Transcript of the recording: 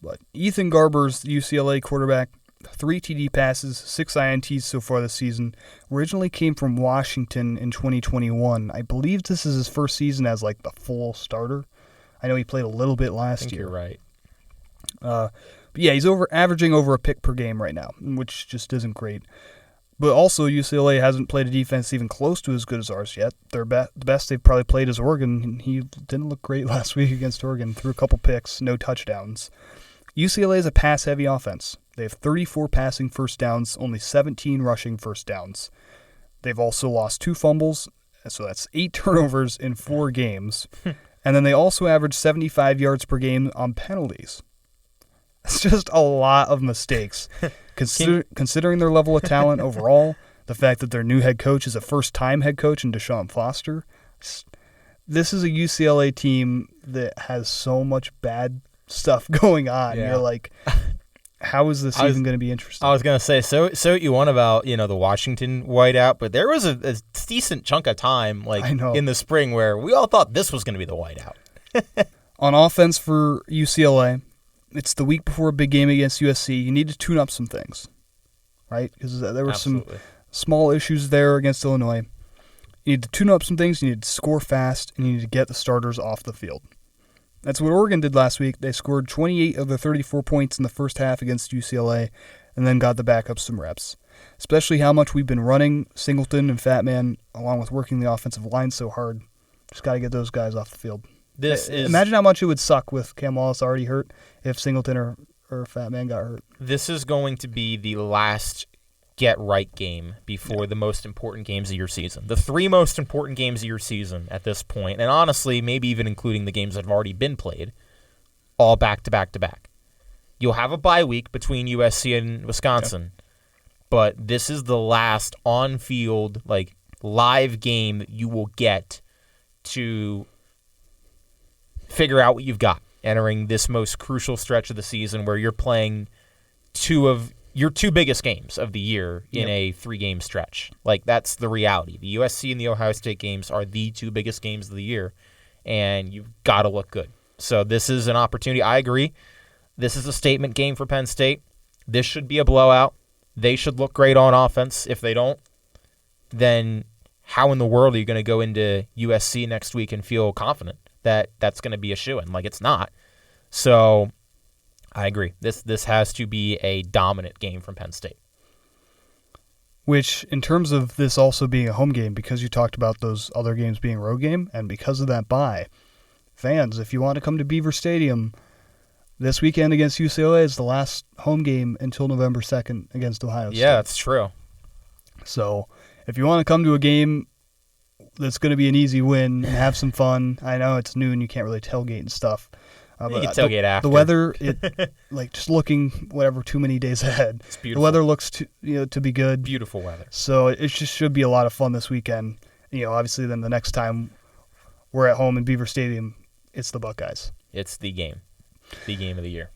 But Ethan Garber's the UCLA quarterback, 3 TD passes, 6 INTs so far this season. Originally came from Washington in 2021. I believe this is his first season as like the full starter. I know he played a little bit last year. You're right. But yeah, he's averaging over a pick per game right now, which just isn't great. But also, UCLA hasn't played a defense even close to as good as ours yet. The best they've probably played is Oregon, and he didn't look great last week against Oregon. Threw a couple picks, no touchdowns. UCLA is a pass-heavy offense. They have 34 passing first downs, only 17 rushing first downs. They've also lost 2 fumbles, so that's 8 turnovers in 4 games. And then they also average 75 yards per game on penalties. It's just a lot of mistakes. Considering their level of talent overall, the fact that their new head coach is a first-time head coach in Deshaun Foster, this is a UCLA team that has so much bad stuff going on. Yeah. You're like, how is this even going to be interesting? I was going to say, so what you want about the Washington whiteout, but there was a decent chunk of time in the spring where we all thought this was going to be the whiteout. On offense for UCLA, it's the week before a big game against USC. You need to tune up some things, right? Because there were some small issues there against Illinois. You need to tune up some things. You need to score fast, and you need to get the starters off the field. That's what Oregon did last week. They scored 28 of their 34 points in the first half against UCLA and then got the backups some reps. Especially how much we've been running Singleton and Fat Man along with working the offensive line so hard. Just got to get those guys off the field. Imagine how much it would suck with Cam Wallace already hurt if Singleton or Fat Man got hurt. This is going to be the last get-right game before the most important games of your season. The 3 most important games of your season at this point, and honestly, maybe even including the games that have already been played, all back-to-back-to-back. You'll have a bye week between USC and Wisconsin, but this is the last on-field, live game that you will get to figure out what you've got entering this most crucial stretch of the season where you're playing 2 of your 2 biggest games of the year in a 3-game stretch. That's the reality. The USC and the Ohio State games are the 2 biggest games of the year, and you've got to look good. So this is an opportunity. I agree. This is a statement game for Penn State. This should be a blowout. They should look great on offense. If they don't, then how in the world are you going to go into USC next week and feel confident that that's going to be a shoo-in? It's not. So I agree. This has to be a dominant game from Penn State. Which, in terms of this also being a home game, because you talked about those other games being road game, and because of that bye, fans, if you want to come to Beaver Stadium this weekend against UCLA is the last home game until November 2nd against Ohio State. Yeah, that's true. So if you want to come to a game that's going to be an easy win and have some fun, I know it's noon, you can't really tailgate and stuff. You can tailgate after. The weather, just looking too many days ahead. It's beautiful. The weather looks to be good. Beautiful weather. So it just should be a lot of fun this weekend. Obviously then the next time we're at home in Beaver Stadium, it's the Buckeyes. It's the game. The game of the year.